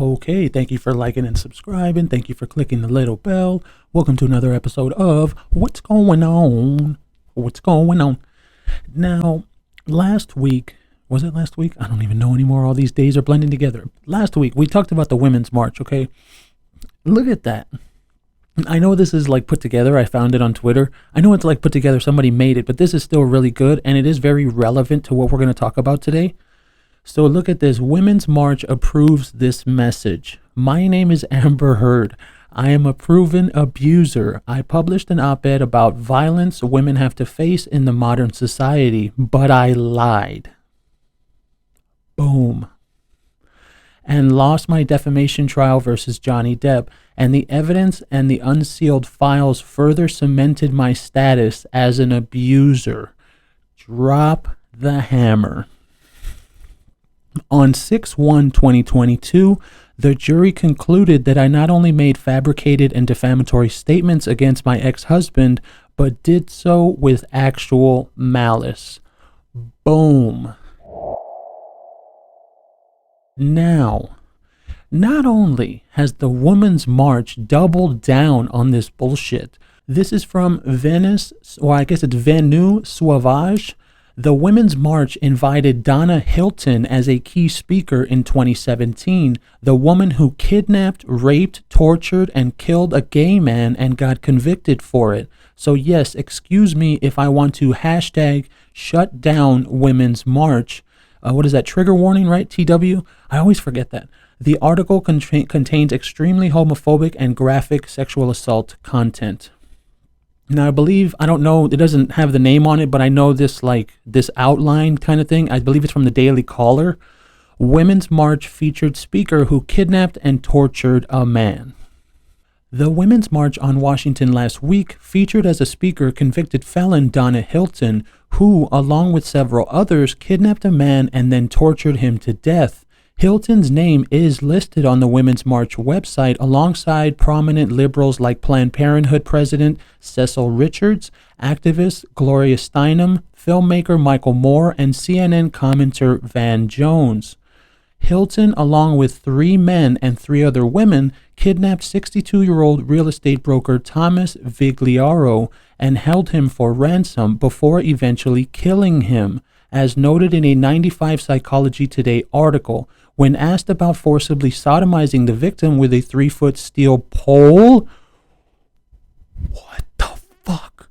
Okay, thank you for liking and subscribing. Thank you for clicking the little bell. Welcome to another episode of What's Going On? What's Going On? Now, last week, was it last week? I don't even know anymore. All these days are blending together. Last week, we talked about the Women's March, okay? Look at that. I know this is like put together. I found it on Twitter. I know it's like put together. Somebody made it, but this is still really good, and it is very relevant to what we're going to talk about today. So look at this. Women's March approves this message. My name is Amber Heard. I am a proven abuser. I published an op-ed about violence women have to face in the modern society, but I lied. Boom. And lost my defamation trial versus Johnny Depp, and the evidence and the unsealed files further cemented my status as an abuser. Drop the hammer. On 6/1/2022, the jury concluded that I not only made fabricated and defamatory statements against my ex-husband, but did so with actual malice. Boom. Now, not only has the Women's March doubled down on this bullshit, this is from Venus Sauvage. The Women's March invited Donna Hilton as a key speaker in 2017, the woman who kidnapped, raped, tortured, and killed a gay man and got convicted for it. So yes, excuse me if I want to hashtag shut down Women's March. What is that? Trigger warning, right? TW? I always forget that. The article contains extremely homophobic and graphic sexual assault content. Now, I believe, I don't know, it doesn't have the name on it, but I know this outline kind of thing. I believe it's from the Daily Caller. Women's March featured speaker who kidnapped and tortured a man. The Women's March on Washington last week featured as a speaker convicted felon Donna Hilton, who, along with several others, kidnapped a man and then tortured him to death. Hilton's name is listed on the Women's March website alongside prominent liberals like Planned Parenthood President Cecil Richards, activist Gloria Steinem, filmmaker Michael Moore, and CNN commentator Van Jones. Hilton, along with 3 men and 3 other women, kidnapped 62-year-old real estate broker Thomas Vigliaro and held him for ransom before eventually killing him, as noted in a 95 Psychology Today article. When asked about forcibly sodomizing the victim with a 3-foot steel pole, what the fuck?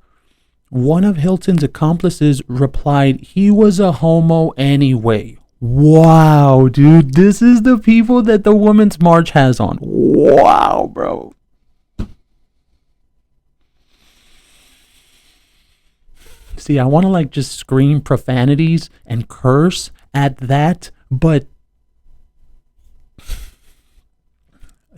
One of Hilton's accomplices replied he was a homo anyway. Wow, dude, this is the people that the Women's March has on. Wow, bro. See, I want to just scream profanities and curse at that, but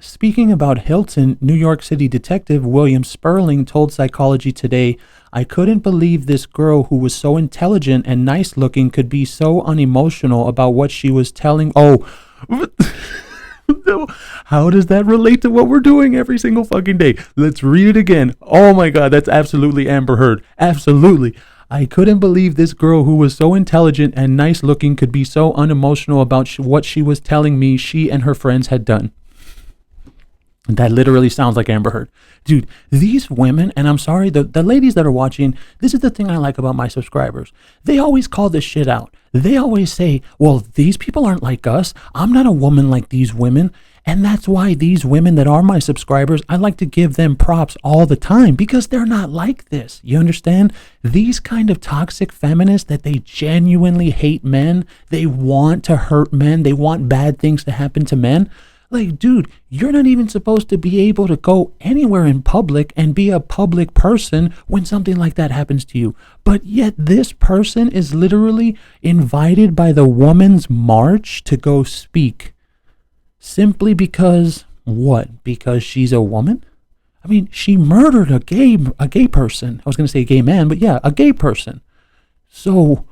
speaking about Hilton, New York City detective William Sperling told Psychology Today, I couldn't believe this girl who was so intelligent and nice looking could be so unemotional about what she was telling. Oh, how does that relate to what we're doing every single fucking day? Let's read it again. Oh my God, that's absolutely Amber Heard. Absolutely. I couldn't believe this girl who was so intelligent and nice looking could be so unemotional about what she was telling me she and her friends had done. That literally sounds like Amber Heard. Dude, these women, and I'm sorry, the ladies that are watching, this is the thing I like about my subscribers. They always call this shit out. They always say, well, these people aren't like us. I'm not a woman like these women. And that's why these women that are my subscribers, I like to give them props all the time because they're not like this. You understand? These kind of toxic feminists that they genuinely hate men, they want to hurt men, they want bad things to happen to men. Like, dude, you're not even supposed to be able to go anywhere in public and be a public person when something like that happens to you. But yet this person is literally invited by the Women's March to go speak. Simply because, what? Because she's a woman? I mean, she murdered a gay person. I was going to say a gay man, but yeah, a gay person. So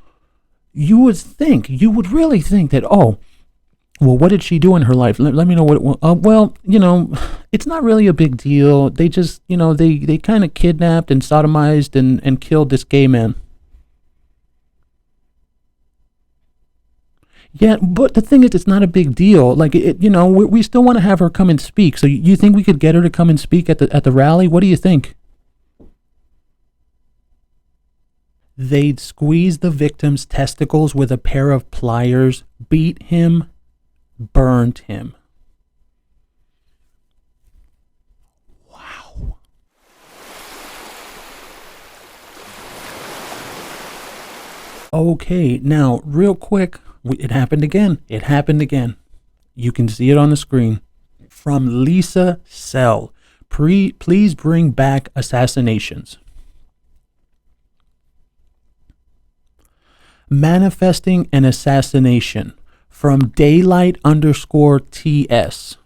you would really think that, oh, well, what did she do in her life? Let me know what. Well, it's not really a big deal. They just, they kind of kidnapped and sodomized and killed this gay man. Yeah, but the thing is, it's not a big deal. Like, we still want to have her come and speak. So you think we could get her to come and speak at the rally? What do you think? They'd squeeze the victim's testicles with a pair of pliers, beat him, burned him. Wow. Okay, now, real quick, it happened again. It happened again. You can see it on the screen. From Lisa Sell. Please bring back assassinations. Manifesting an assassination. From Daylight_TS.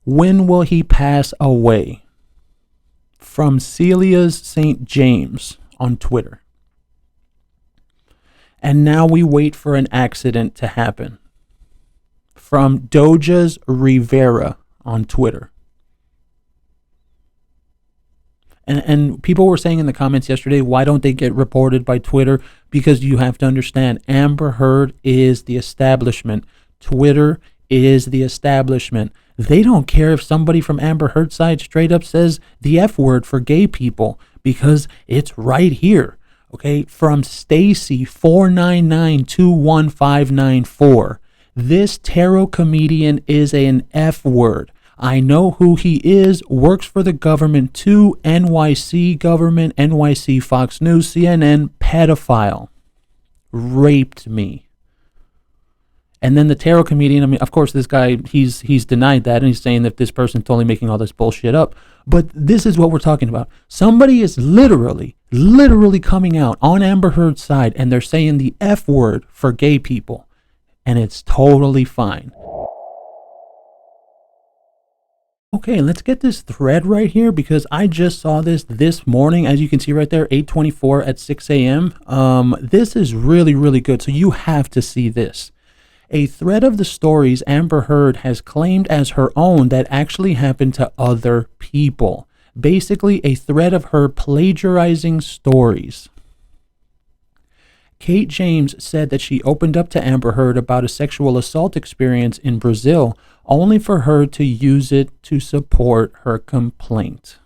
When will he pass away? From Celia's St. James on Twitter. And now we wait for an accident to happen. From Doja's Rivera on Twitter. And people were saying in the comments yesterday, why don't they get reported by Twitter? Because you have to understand, Amber Heard is the establishment. Twitter is the establishment. They don't care if somebody from Amber Heard's side straight up says the F word for gay people, because it's right here. Okay, from Stacy 499-21594. This tarot comedian is an F word. I know who he is, works for the government too, NYC government, NYC Fox News, CNN, pedophile. Raped me. And then the tarot comedian, I mean, of course, this guy, he's denied that, and he's saying that this person's totally making all this bullshit up. But this is what we're talking about. Somebody is literally coming out on Amber Heard's side, and they're saying the F word for gay people. And it's totally fine. Okay, let's get this thread right here, because I just saw this morning, as you can see right there, 8:24 at 6 a.m. This is really, really good. So you have to see this. A thread of the stories Amber Heard has claimed as her own that actually happened to other people. Basically, a thread of her plagiarizing stories. Kate James said that she opened up to Amber Heard about a sexual assault experience in Brazil, only for her to use it to support her complaint.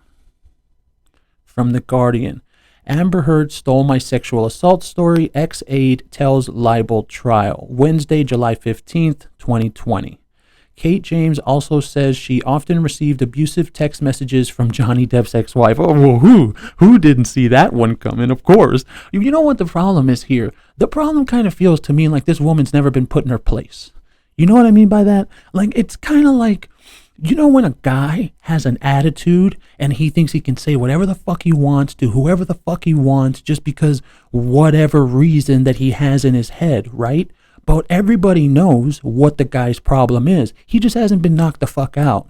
From The Guardian, Amber Heard stole my sexual assault story. Ex-aide tells libel trial. Wednesday, July 15th, 2020. Kate James also says she often received abusive text messages from Johnny Depp's ex-wife. Oh, well, who didn't see that one coming? Of course. You know what the problem is here? The problem kind of feels to me like this woman's never been put in her place. You know what I mean by that? Like, it's kind of like, you know, when a guy has an attitude and he thinks he can say whatever the fuck he wants to whoever the fuck he wants just because whatever reason that he has in his head, right? But everybody knows what the guy's problem is. He just hasn't been knocked the fuck out.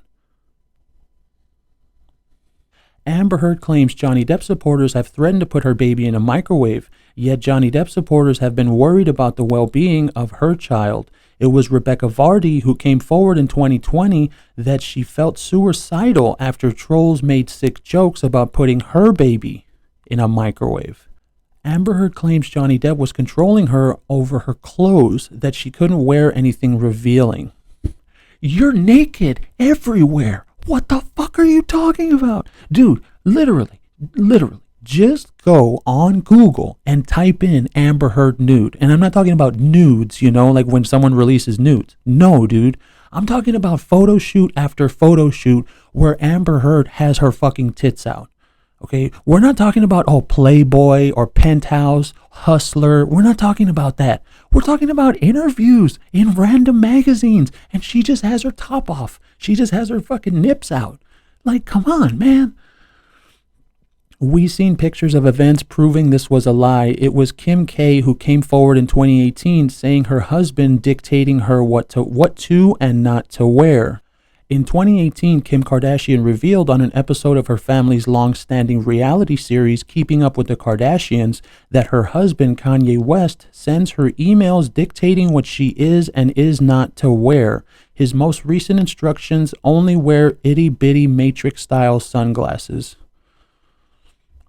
Amber Heard claims Johnny Depp supporters have threatened to put her baby in a microwave, yet Johnny Depp supporters have been worried about the well-being of her child. It was Rebecca Vardy who came forward in 2020 that she felt suicidal after trolls made sick jokes about putting her baby in a microwave. Amber Heard claims Johnny Depp was controlling her over her clothes, that she couldn't wear anything revealing. You're naked everywhere. What the fuck are you talking about? Dude, literally, just go on Google and type in Amber Heard nude. And I'm not talking about nudes, you know, like when someone releases nudes. No, dude. I'm talking about photo shoot after photo shoot where Amber Heard has her fucking tits out. Okay, we're not talking about, Playboy or Penthouse, Hustler. We're not talking about that. We're talking about interviews in random magazines, and she just has her top off. She just has her fucking nips out. Like, come on, man. We seen pictures of events proving this was a lie. It was Kim K who came forward in 2018 saying her husband dictating her what to and not to wear. In 2018, Kim Kardashian revealed on an episode of her family's long-standing reality series, Keeping Up with the Kardashians, that her husband, Kanye West, sends her emails dictating what she is and is not to wear. His most recent instructions: only wear itty-bitty Matrix-style sunglasses.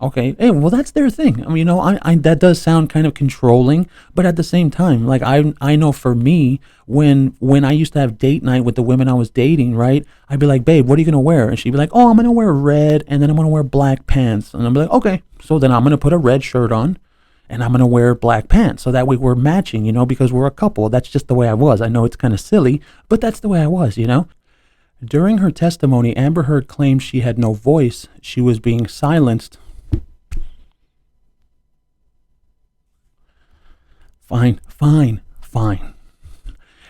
Okay, hey, well, that's their thing. I mean, I that does sound kind of controlling, but at the same time, like I know for me, when I used to have date night with the women I was dating, right? I'd be like, babe, what are you gonna wear? And she'd be like, oh, I'm gonna wear red, and then I'm gonna wear black pants, and I'm like, okay, so then I'm gonna put a red shirt on, and I'm gonna wear black pants, so that way we're matching, because we're a couple. That's just the way I was. I know it's kind of silly, but that's the way I was. During her testimony, Amber Heard claimed she had no voice. She was being silenced. Fine.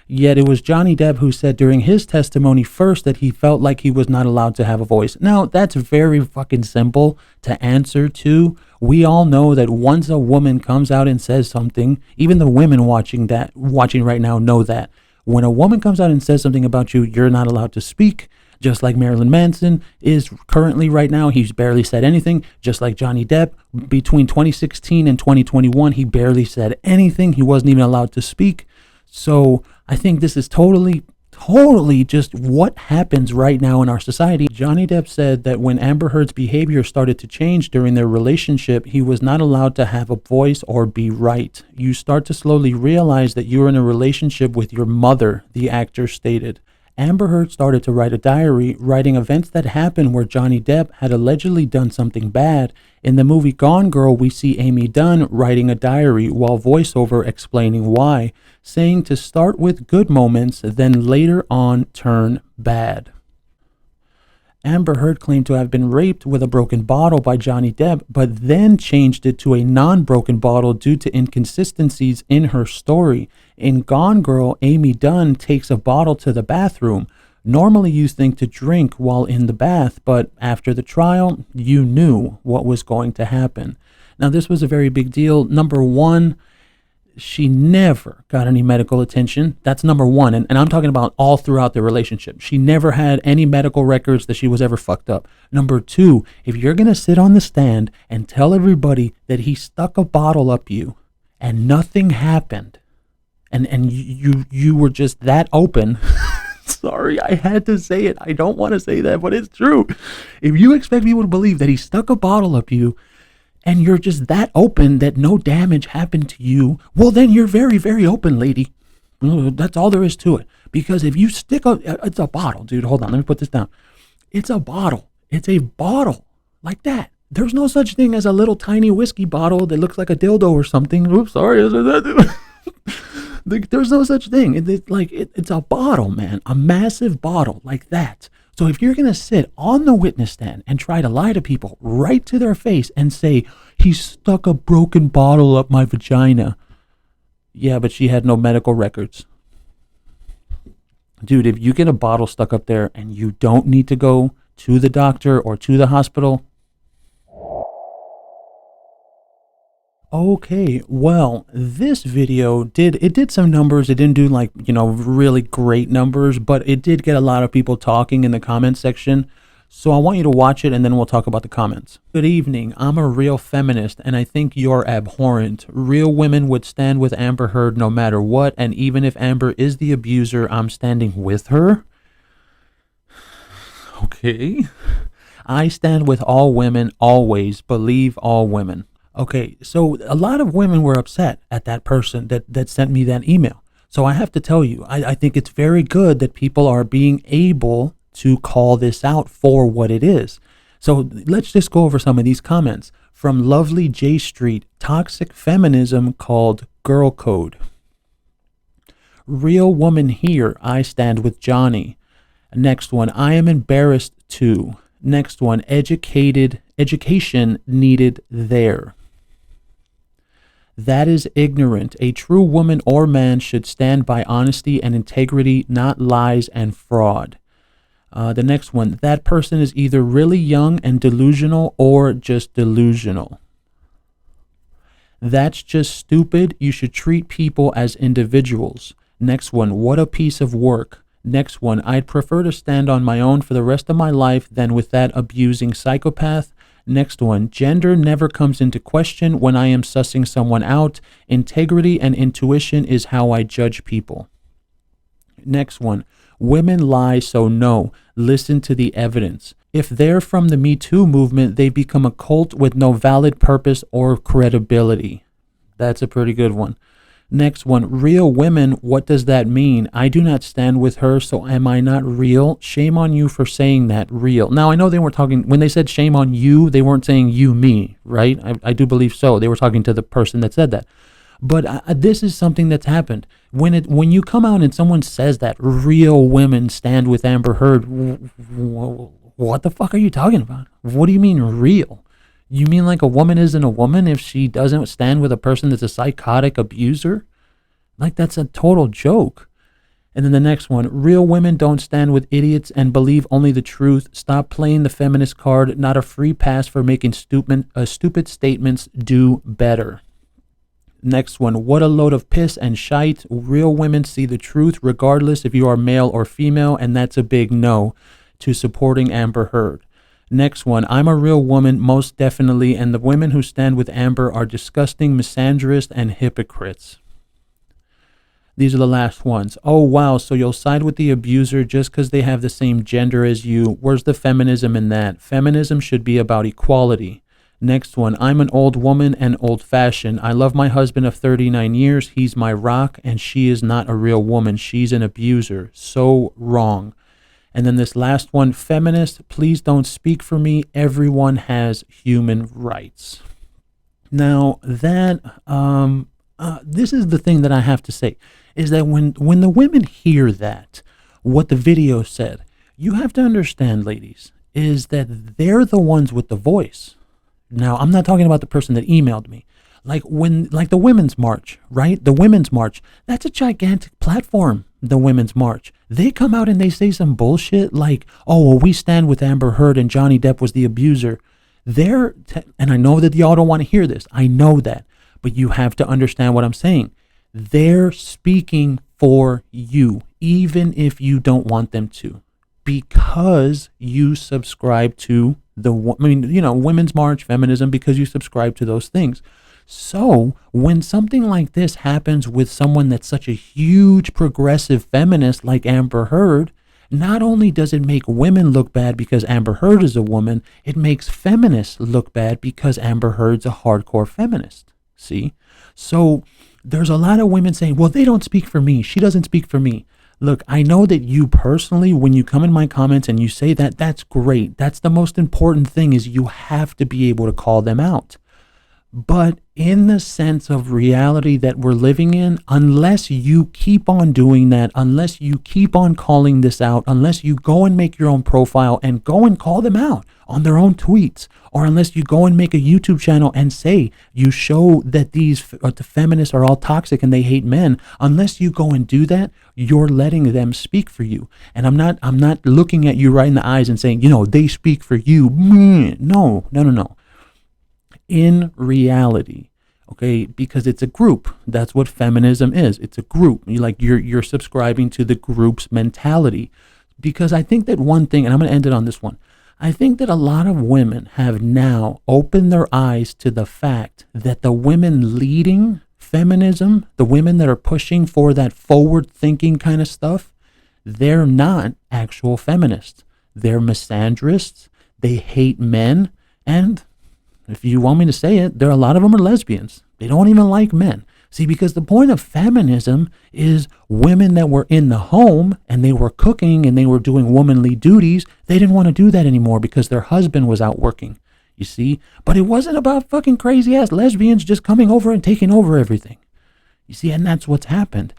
Yet it was Johnny Depp who said during his testimony first that he felt like he was not allowed to have a voice. Now, that's very fucking simple to answer to. We all know that once a woman comes out and says something, even the women watching right now know that. When a woman comes out and says something about you, you're not allowed to speak. Just like Marilyn Manson is currently right now. He's barely said anything. Just like Johnny Depp, between 2016 and 2021, he barely said anything. He wasn't even allowed to speak. So I think this is totally just what happens right now in our society. Johnny Depp said that when Amber Heard's behavior started to change during their relationship, he was not allowed to have a voice or be right. You start to slowly realize that you're in a relationship with your mother, the actor stated. Amber Heard started to write a diary, writing events that happened where Johnny Depp had allegedly done something bad. In the movie Gone Girl, we see Amy Dunn writing a diary while voiceover explaining why, saying to start with good moments, then later on turn bad. Amber Heard claimed to have been raped with a broken bottle by Johnny Depp, but then changed it to a non-broken bottle due to inconsistencies in her story. In Gone Girl, Amy Dunn takes a bottle to the bathroom. Normally you think to drink while in the bath, but after the trial, you knew what was going to happen. Now, this was a very big deal. Number one, she never got any medical attention. That's number one. And I'm talking about all throughout the relationship. She never had any medical records that she was ever fucked up. Number two, if you're going to sit on the stand and tell everybody that he stuck a bottle up you and nothing happened, and you were just that open, sorry, I had to say it. I don't want to say that, but it's true. If you expect people to believe that he stuck a bottle up you, and you're just that open that no damage happened to you, well, then you're very, very open, lady. That's all there is to it. Because if you it's a bottle, dude. Hold on, let me put this down. It's a bottle. It's a bottle like that. There's no such thing as a little tiny whiskey bottle that looks like a dildo or something. Oops, sorry. There's no such thing. It's a bottle, man. A massive bottle like that. So if you're going to sit on the witness stand and try to lie to people right to their face and say, he stuck a broken bottle up my vagina. Yeah, but she had no medical records. Dude, if you get a bottle stuck up there and you don't need to go to the doctor or to the hospital. Okay, well, this video did some numbers. It didn't do really great numbers, but it did get a lot of people talking in the comment section. So I want you to watch it and then we'll talk about the comments. Good evening. I'm a real feminist and I think you're abhorrent. Real women would stand with Amber Heard no matter what, and even if Amber is the abuser, I'm standing with her. Okay. I stand with all women, always. Believe all women. Okay, so a lot of women were upset at that person that sent me that email. So I have to tell you, I think it's very good that people are being able to call this out for what it is. So let's just go over some of these comments. From Lovely J Street, toxic feminism called girl code. Real woman here, I stand with Johnny. Next one, I am embarrassed too. Next one, education needed there. That is ignorant. A true woman or man should stand by honesty and integrity, not lies and fraud. The next one, that person is either really young and delusional or just delusional. That's just stupid. You should treat people as individuals. Next one, what a piece of work. Next one, I'd prefer to stand on my own for the rest of my life than with that abusing psychopath. Next one, gender never comes into question when I am sussing someone out. Integrity and intuition is how I judge people. Next one. Women lie, so no. Listen to the evidence. If they're from the Me Too movement, they become a cult with no valid purpose or credibility. That's a pretty good one. Next one. Real women, what does that mean? I do not stand with her, so am I not real? Shame on you for saying that. Real. Now, I know they weren't talking, when they said shame on you, they weren't saying you, me, right? I do believe so. They were talking to the person that said that. But this is something that's happened. When you come out and someone says that real women stand with Amber Heard, what the fuck are you talking about? What do you mean real? You mean like a woman isn't a woman if she doesn't stand with a person that's a psychotic abuser? Like, that's a total joke. And then the next one, real women don't stand with idiots and believe only the truth. Stop playing the feminist card. Not a free pass for making stupid statements. Do better. Next one, what a load of piss and shite. Real women see the truth regardless if you are male or female, and that's a big no to supporting Amber Heard. Next one, I'm a real woman, most definitely, and the women who stand with Amber are disgusting, misandrist, and hypocrites. These are the last ones. Oh, wow, so you'll side with the abuser just because they have the same gender as you. Where's the feminism in that? Feminism should be about equality. Next one, I'm an old woman and old-fashioned. I love my husband of 39 years. He's my rock, and she is not a real woman. She's an abuser. So wrong. And then this last one, feminist, please don't speak for me. Everyone has human rights. Now, that this is the thing that I have to say, is that when the women hear that, what the video said, you have to understand, ladies, is that they're the ones with the voice. Now, I'm not talking about the person that emailed me. Like the Women's March, right? The Women's March, that's a gigantic platform, the Women's March. They come out and they say some bullshit like, oh, well, we stand with Amber Heard and Johnny Depp was the abuser. And I know that y'all don't want to hear this. I know that. But you have to understand what I'm saying. They're speaking for you, even if you don't want them to, because you subscribe to Women's March, feminism, because you subscribe to those things. So when something like this happens with someone that's such a huge progressive feminist like Amber Heard, not only does it make women look bad because Amber Heard is a woman, it makes feminists look bad because Amber Heard's a hardcore feminist. See? So there's a lot of women saying, well, they don't speak for me. She doesn't speak for me. Look, I know that you personally, when you come in my comments and you say that, that's great. That's the most important thing, is you have to be able to call them out. But in the sense of reality that we're living in, unless you keep on doing that, unless you keep on calling this out, unless you go and make your own profile and go and call them out on their own tweets, or unless you go and make a YouTube channel and say you show that the feminists are all toxic and they hate men, unless you go and do that, you're letting them speak for you. And I'm not looking at you right in the eyes and saying, they speak for you. No. In reality, okay, because it's a group. That's what feminism is. It's a group. You're subscribing to the group's mentality. Because I think that one thing, and I'm going to end it on this one, I think that a lot of women have now opened their eyes to the fact that the women leading feminism, the women that are pushing for that forward thinking kind of stuff, they're not actual feminists. They're misandrists. They hate men. And if you want me to say it, a lot of them are lesbians. They don't even like men. See, because the point of feminism is women that were in the home and they were cooking and they were doing womanly duties. They didn't want to do that anymore because their husband was out working, you see. But it wasn't about fucking crazy ass lesbians just coming over and taking over everything. You see, and that's what's happened.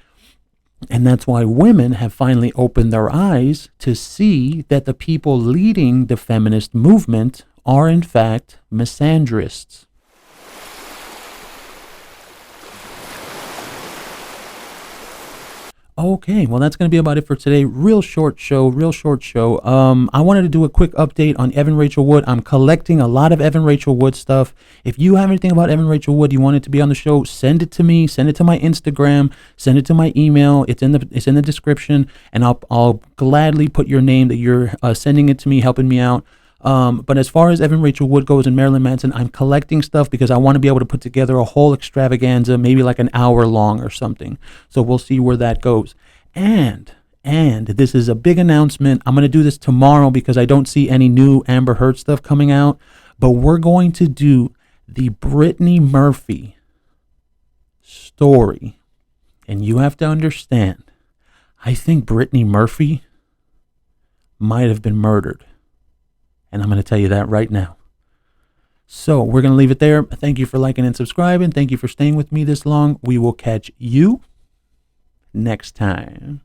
And that's why women have finally opened their eyes to see that the people leading the feminist movement are in fact misandrists. Okay, well, that's going to be about it for today. Real short show. I wanted to do a quick update on Evan Rachel Wood. I'm collecting a lot of Evan Rachel Wood stuff. If you have anything about Evan Rachel Wood, you want it to be on the show, send it to me. Send it to my Instagram. Send it to my email. It's in the description, and I'll gladly put your name that you're sending it to me, helping me out. But as far as Evan Rachel Wood goes and Marilyn Manson, I'm collecting stuff because I want to be able to put together a whole extravaganza, maybe like an hour long or something. So we'll see where that goes. And And this is a big announcement. I'm going to do this tomorrow because I don't see any new Amber Heard stuff coming out. But we're going to do the Brittany Murphy story. And you have to understand, I think Brittany Murphy might have been murdered. And I'm going to tell you that right now. So we're going to leave it there. Thank you for liking and subscribing. Thank you for staying with me this long. We will catch you next time.